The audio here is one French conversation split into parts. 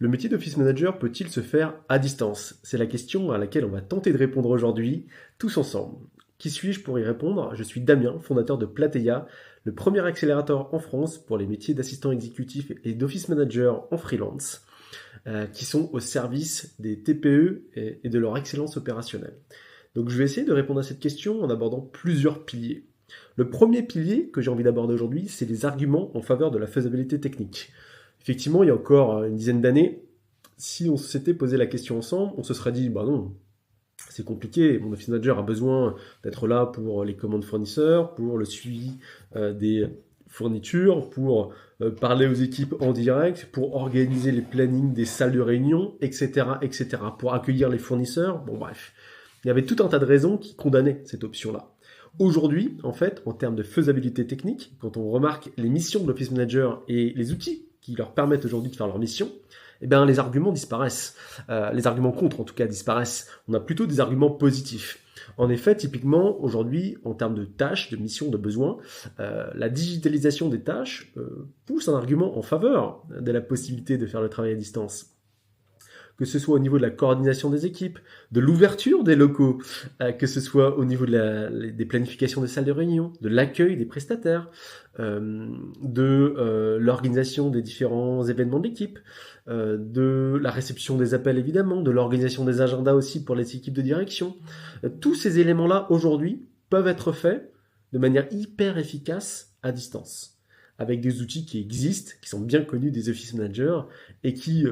Le métier d'office manager peut-il se faire à distance? C'est la question à laquelle on va tenter de répondre aujourd'hui, tous ensemble. Qui suis-je pour y répondre? Je suis Damien, fondateur de Plateia, le premier accélérateur en France pour les métiers d'assistant exécutif et d'office manager en freelance, qui sont au service des TPE et de leur excellence opérationnelle. Donc je vais essayer de répondre à cette question en abordant plusieurs piliers. Le premier pilier que j'ai envie d'aborder aujourd'hui, c'est les arguments en faveur de la faisabilité technique. Effectivement, il y a encore une dizaine d'années, si on s'était posé la question ensemble, on se serait dit, bah non, c'est compliqué, mon office manager a besoin d'être là pour les commandes fournisseurs, pour le suivi des fournitures, pour parler aux équipes en direct, pour organiser les plannings des salles de réunion, etc., etc., pour accueillir les fournisseurs. Bon, bref, il y avait tout un tas de raisons qui condamnaient cette option-là. Aujourd'hui, en fait, en termes de faisabilité technique, quand on remarque les missions de l'office manager et les outils qui leur permettent aujourd'hui de faire leur mission, eh bien, les arguments disparaissent. Les arguments contre, en tout cas, disparaissent. On a plutôt des arguments positifs. En effet, typiquement, aujourd'hui, en termes de tâches, de missions, de besoins, la digitalisation des tâches pousse un argument en faveur de la possibilité de faire le travail à distance. Que ce soit au niveau de la coordination des équipes, de l'ouverture des locaux, que ce soit au niveau des planifications des salles de réunion, de l'accueil des prestataires, de l'organisation des différents événements de l'équipe, de la réception des appels évidemment, de l'organisation des agendas aussi pour les équipes de direction. Tous ces éléments-là, aujourd'hui, peuvent être faits de manière hyper efficace à distance, avec des outils qui existent, qui sont bien connus des office managers et qui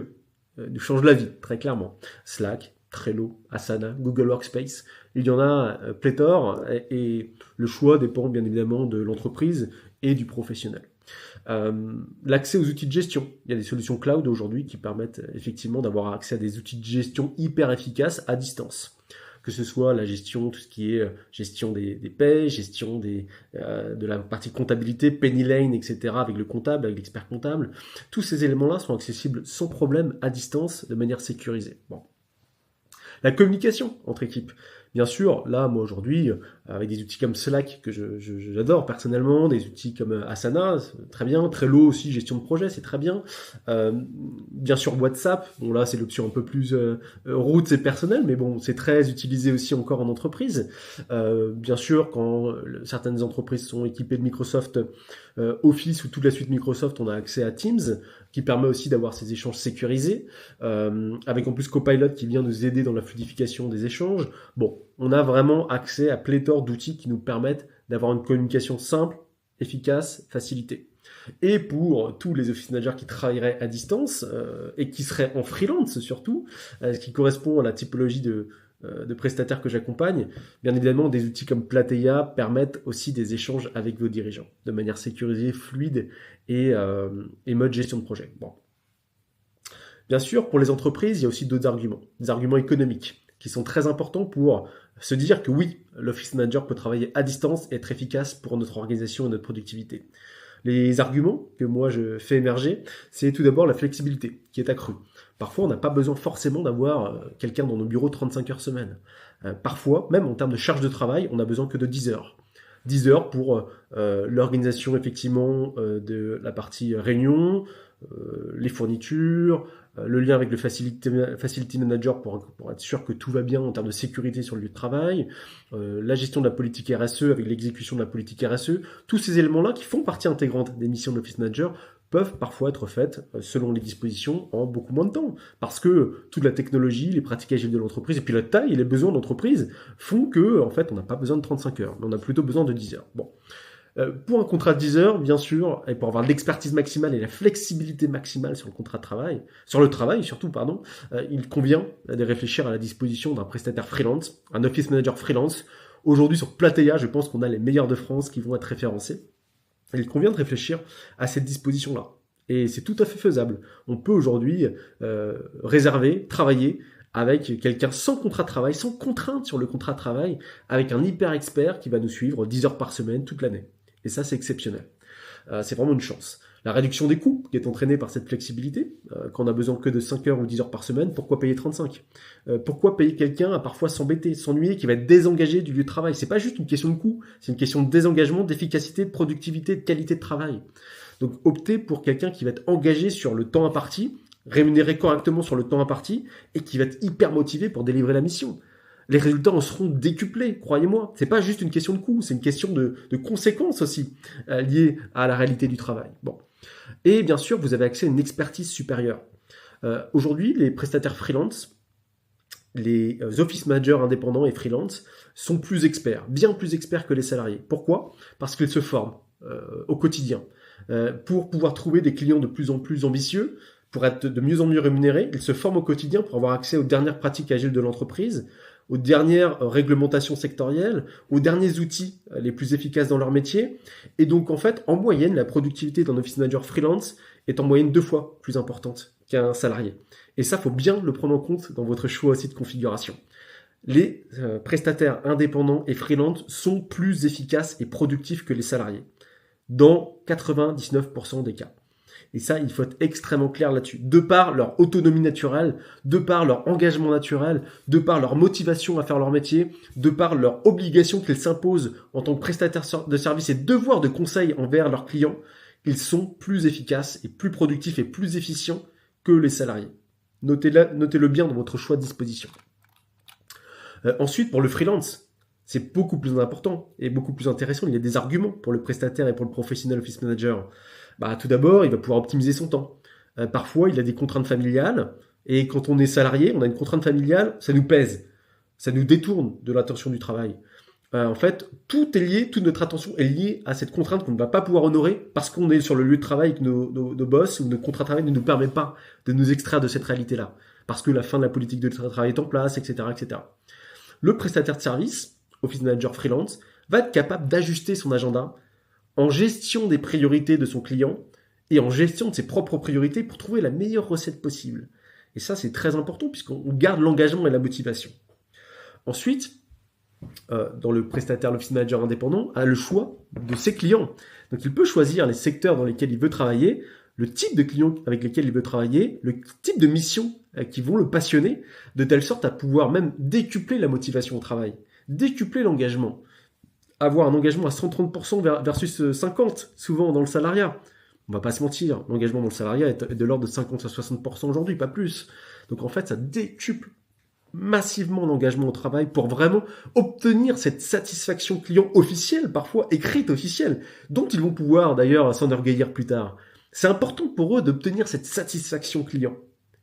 nous change la vie, très clairement. Slack, Trello, Asana, Google Workspace, il y en a pléthore et le choix dépend bien évidemment de l'entreprise et du professionnel. L'accès aux outils de gestion. Il y a des solutions cloud aujourd'hui qui permettent effectivement d'avoir accès à des outils de gestion hyper efficaces à distance. Que ce soit la gestion, tout ce qui est gestion des paies, gestion de la partie comptabilité, Penny Lane, etc., avec le comptable, avec l'expert comptable. Tous ces éléments-là sont accessibles sans problème à distance, de manière sécurisée. Bon. La communication entre équipes. Bien sûr, là, moi aujourd'hui, avec des outils comme Slack, que j'adore personnellement, des outils comme Asana, c'est très bien, Trello aussi, gestion de projet, c'est très bien. Bien sûr, WhatsApp, bon là, c'est l'option un peu plus route et personnelle, mais bon, c'est très utilisé aussi encore en entreprise. Bien sûr, quand certaines entreprises sont équipées de Microsoft Office ou toute la suite Microsoft, on a accès à Teams, qui permet aussi d'avoir ces échanges sécurisés, avec en plus Copilot qui vient nous aider dans la fluidification des échanges. Bon, on a vraiment accès à pléthore d'outils qui nous permettent d'avoir une communication simple, efficace, facilitée. Et pour tous les office managers qui travailleraient à distance et qui seraient en freelance surtout, ce qui correspond à la typologie de prestataires que j'accompagne, bien évidemment, des outils comme Plateia permettent aussi des échanges avec vos dirigeants de manière sécurisée, fluide et mode gestion de projet. Bon. Bien sûr, pour les entreprises, il y a aussi d'autres arguments, des arguments économiques qui sont très importants pour se dire que oui, l'office manager peut travailler à distance et être efficace pour notre organisation et notre productivité. Les arguments que moi je fais émerger, c'est tout d'abord la flexibilité qui est accrue. Parfois, on n'a pas besoin forcément d'avoir quelqu'un dans nos bureaux 35 heures semaine. Parfois, même en termes de charge de travail, on n'a besoin que de 10 heures. 10 heures pour l'organisation effectivement de la partie réunion, les fournitures, le lien avec le facility manager pour être sûr que tout va bien en termes de sécurité sur le lieu de travail, la gestion de la politique RSE avec l'exécution de la politique RSE, tous ces éléments-là qui font partie intégrante des missions de l'office manager peuvent parfois être faites selon les dispositions en beaucoup moins de temps. Parce que toute la technologie, les pratiques agiles de l'entreprise et puis la taille et les besoins de l'entreprise font que, en fait, on n'a pas besoin de 35 heures, mais on a plutôt besoin de 10 heures. Bon. Pour un contrat de 10 heures, bien sûr, et pour avoir l'expertise maximale et la flexibilité maximale sur le contrat de travail, sur le travail surtout, pardon, il convient de réfléchir à la disposition d'un prestataire freelance, un office manager freelance. Aujourd'hui, sur Plateia, je pense qu'on a les meilleurs de France qui vont être référencés. Et il convient de réfléchir à cette disposition-là. Et c'est tout à fait faisable. On peut aujourd'hui réserver, travailler avec quelqu'un sans contrat de travail, sans contrainte sur le contrat de travail, avec un hyper expert qui va nous suivre 10 heures par semaine toute l'année. Et ça, c'est exceptionnel. C'est vraiment une chance. La réduction des coûts qui est entraînée par cette flexibilité, quand on a besoin que de 5 heures ou 10 heures par semaine, pourquoi payer 35 ? Pourquoi payer quelqu'un à parfois s'embêter, s'ennuyer, qui va être désengagé du lieu de travail ? C'est pas juste une question de coût, c'est une question de désengagement, d'efficacité, de productivité, de qualité de travail. Donc opter pour quelqu'un qui va être engagé sur le temps imparti, rémunéré correctement sur le temps imparti et qui va être hyper motivé pour délivrer la mission. Les résultats en seront décuplés, croyez-moi. C'est pas juste une question de coût, c'est une question de conséquences aussi liées à la réalité du travail. Bon. Et bien sûr, vous avez accès à une expertise supérieure. Aujourd'hui, les prestataires freelance, les office managers indépendants et freelance sont plus experts, bien plus experts que les salariés. Pourquoi ? Parce qu'ils se forment au quotidien. Pour pouvoir trouver des clients de plus en plus ambitieux, pour être de mieux en mieux rémunérés, ils se forment au quotidien pour avoir accès aux dernières pratiques agiles de l'entreprise, aux dernières réglementations sectorielles, aux derniers outils les plus efficaces dans leur métier. Et donc, en fait, en moyenne, la productivité d'un office manager freelance est en moyenne 2 fois plus importante qu'un salarié. Et ça, faut bien le prendre en compte dans votre choix aussi de configuration. Les prestataires indépendants et freelance sont plus efficaces et productifs que les salariés, dans 99% des cas. Et ça, il faut être extrêmement clair là-dessus. De par leur autonomie naturelle, de par leur engagement naturel, de par leur motivation à faire leur métier, de par leur obligation qu'ils s'imposent en tant que prestataires de services et devoir de conseil envers leurs clients, ils sont plus efficaces et plus productifs et plus efficients que les salariés. Notez-le bien dans votre choix de disposition. Ensuite, pour le freelance, c'est beaucoup plus important et beaucoup plus intéressant. Il y a des arguments pour le prestataire et pour le professionnel office manager. Tout d'abord, il va pouvoir optimiser son temps. Parfois, il a des contraintes familiales et quand on est salarié, on a une contrainte familiale, ça nous pèse. Ça nous détourne de l'attention du travail. En fait, tout est lié, toute notre attention est liée à cette contrainte qu'on ne va pas pouvoir honorer parce qu'on est sur le lieu de travail et que nos boss ou notre contrat de travail ne nous permet pas de nous extraire de cette réalité-là. Parce que la fin de la politique de travail est en place, etc., etc. Le prestataire de service, office manager freelance, va être capable d'ajuster son agenda en gestion des priorités de son client et en gestion de ses propres priorités pour trouver la meilleure recette possible. Et ça, c'est très important puisqu'on garde l'engagement et la motivation. Ensuite, dans le prestataire, l'office manager indépendant a le choix de ses clients. Donc, il peut choisir les secteurs dans lesquels il veut travailler, le type de clients avec lesquels il veut travailler, le type de missions qui vont le passionner, de telle sorte à pouvoir même décupler la motivation au travail, décupler l'engagement, avoir un engagement à 130% versus 50% souvent dans le salariat. On va pas se mentir, l'engagement dans le salariat est de l'ordre de 50 à 60% aujourd'hui, pas plus. Donc en fait, ça décuple massivement l'engagement au travail pour vraiment obtenir cette satisfaction client officielle, parfois écrite officielle, dont ils vont pouvoir d'ailleurs s'enorgueillir plus tard. C'est important pour eux d'obtenir cette satisfaction client.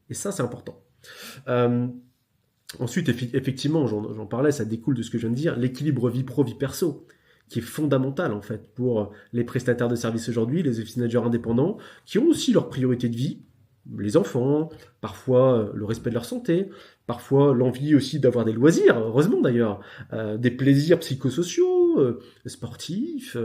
Et ça, c'est important. Ensuite, effectivement, j'en parlais, ça découle de ce que je viens de dire, l'équilibre vie pro, vie perso, qui est fondamental en fait pour les prestataires de services aujourd'hui, les office managers indépendants, qui ont aussi leurs priorités de vie, les enfants, parfois le respect de leur santé, parfois l'envie aussi d'avoir des loisirs, heureusement d'ailleurs, des plaisirs psychosociaux, sportifs,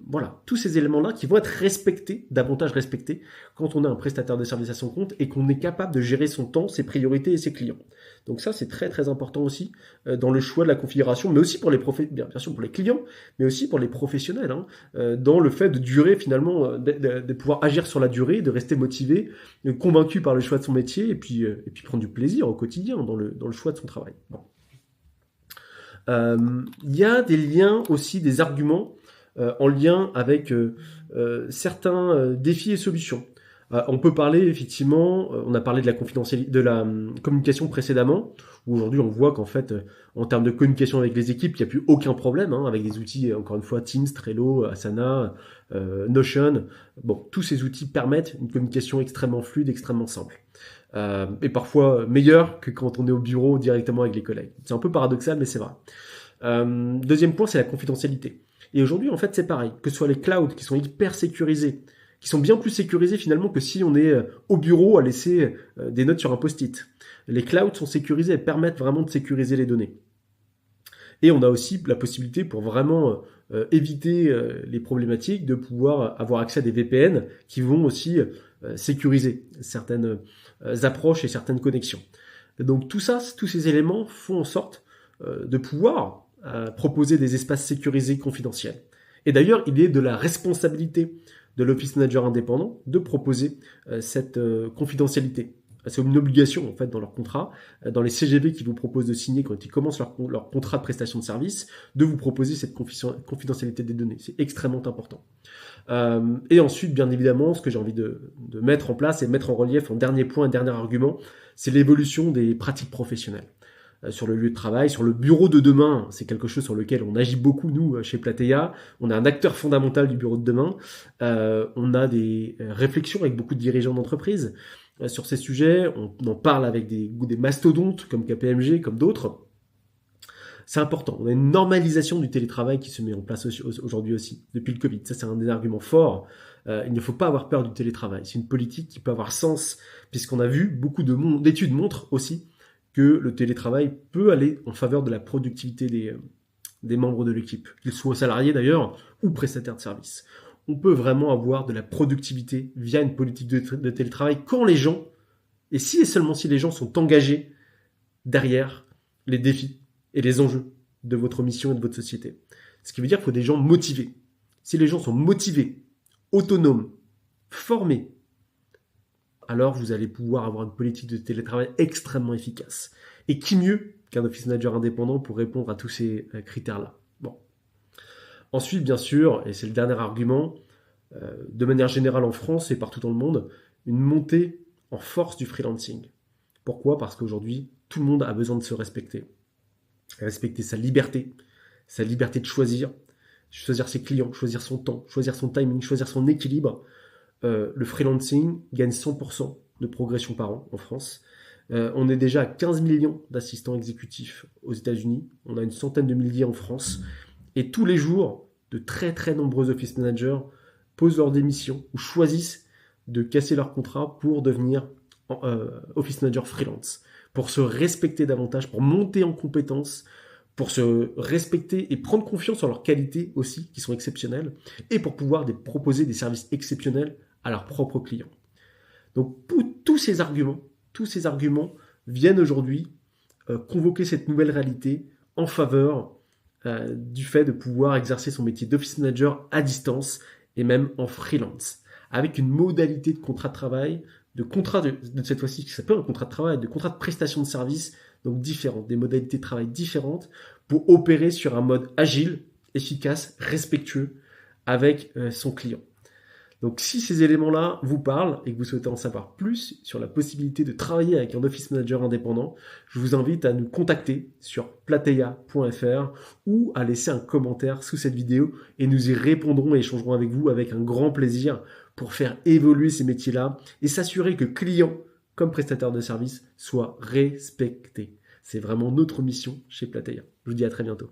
voilà, tous ces éléments-là qui vont être respectés, davantage respectés, quand on a un prestataire de service à son compte et qu'on est capable de gérer son temps, ses priorités et ses clients. Donc ça, c'est très très important aussi dans le choix de la configuration, mais aussi pour les bien sûr pour les clients, mais aussi pour les professionnels, dans le fait de durer finalement, de pouvoir agir sur la durée, de rester motivé, convaincu par le choix de son métier et puis prendre du plaisir au quotidien dans le choix de son travail. Bon. Il y a des liens aussi, des arguments en lien avec certains défis et solutions. On peut parler effectivement, on a parlé de la confidentialité, de la communication précédemment, où aujourd'hui on voit qu'en fait, en termes de communication avec les équipes, il n'y a plus aucun problème, avec des outils, encore une fois, Teams, Trello, Asana, Notion. Bon, tous ces outils permettent une communication extrêmement fluide, extrêmement simple. Et parfois meilleure que quand on est au bureau directement avec les collègues. C'est un peu paradoxal, mais c'est vrai. Deuxième point, c'est la confidentialité. Et aujourd'hui, en fait, c'est pareil. Que ce soit les clouds qui sont hyper sécurisés, qui sont bien plus sécurisés finalement que si on est au bureau à laisser des notes sur un post-it. Les clouds sont sécurisés et permettent vraiment de sécuriser les données. Et on a aussi la possibilité pour vraiment éviter les problématiques de pouvoir avoir accès à des VPN qui vont aussi sécuriser certaines approches et certaines connexions. Donc tout ça, tous ces éléments font en sorte de pouvoir proposer des espaces sécurisés confidentiels. Et d'ailleurs, il est de la responsabilité de l'office manager indépendant de proposer cette confidentialité. C'est une obligation en fait dans leur contrat, dans les CGV qu'ils vous proposent de signer quand ils commencent leur contrat de prestation de service, de vous proposer cette confidentialité des données. C'est extrêmement important. Et ensuite, bien évidemment, ce que j'ai envie de mettre en place et mettre en relief en dernier point, dernier argument, c'est l'évolution des pratiques professionnelles. Sur le lieu de travail, sur le bureau de demain, c'est quelque chose sur lequel on agit beaucoup, nous, chez Platea. On est un acteur fondamental du bureau de demain. On a des réflexions avec beaucoup de dirigeants d'entreprise sur ces sujets. On en parle avec des mastodontes comme KPMG, comme d'autres. C'est important. On a une normalisation du télétravail qui se met en place aujourd'hui aussi, depuis le Covid. Ça, c'est un des arguments forts. Il ne faut pas avoir peur du télétravail. C'est une politique qui peut avoir sens, puisqu'on a vu beaucoup d'études montrent aussi que le télétravail peut aller en faveur de la productivité des membres de l'équipe, qu'ils soient salariés d'ailleurs ou prestataires de services. On peut vraiment avoir de la productivité via une politique de télétravail quand les gens, et si et seulement si les gens sont engagés derrière les défis et les enjeux de votre mission et de votre société. Ce qui veut dire qu'il faut des gens motivés. Si les gens sont motivés, autonomes, formés, alors vous allez pouvoir avoir une politique de télétravail extrêmement efficace. Et qui mieux qu'un office manager indépendant pour répondre à tous ces critères-là. Bon. Ensuite, bien sûr, et c'est le dernier argument, de manière générale en France et partout dans le monde, une montée en force du freelancing. Pourquoi ? Parce qu'aujourd'hui, tout le monde a besoin de se respecter. Respecter sa liberté de choisir ses clients, choisir son temps, choisir son timing, choisir son équilibre. Le freelancing gagne 100% de progression par an en France. On est déjà à 15 millions d'assistants exécutifs aux États-Unis. On a une centaine de milliers en France. Et tous les jours, de très très nombreux office managers posent leur démission ou choisissent de casser leur contrat pour devenir office manager freelance, pour se respecter davantage, pour monter en compétences, pour se respecter et prendre confiance en leurs qualités aussi, qui sont exceptionnelles, et pour pouvoir proposer des services exceptionnels à leurs propres clients. Donc tous ces arguments viennent aujourd'hui convoquer cette nouvelle réalité en faveur du fait de pouvoir exercer son métier d'office manager à distance et même en freelance, avec une modalité de contrat de travail, de cette fois-ci qui s'appelle un contrat de travail, de contrat de prestation de service, donc différentes, des modalités de travail différentes pour opérer sur un mode agile, efficace, respectueux avec son client. Donc si ces éléments-là vous parlent et que vous souhaitez en savoir plus sur la possibilité de travailler avec un office manager indépendant, je vous invite à nous contacter sur plateia.fr ou à laisser un commentaire sous cette vidéo et nous y répondrons et échangerons avec vous avec un grand plaisir pour faire évoluer ces métiers-là et s'assurer que clients comme prestataires de services soient respectés. C'est vraiment notre mission chez Plateia. Je vous dis à très bientôt.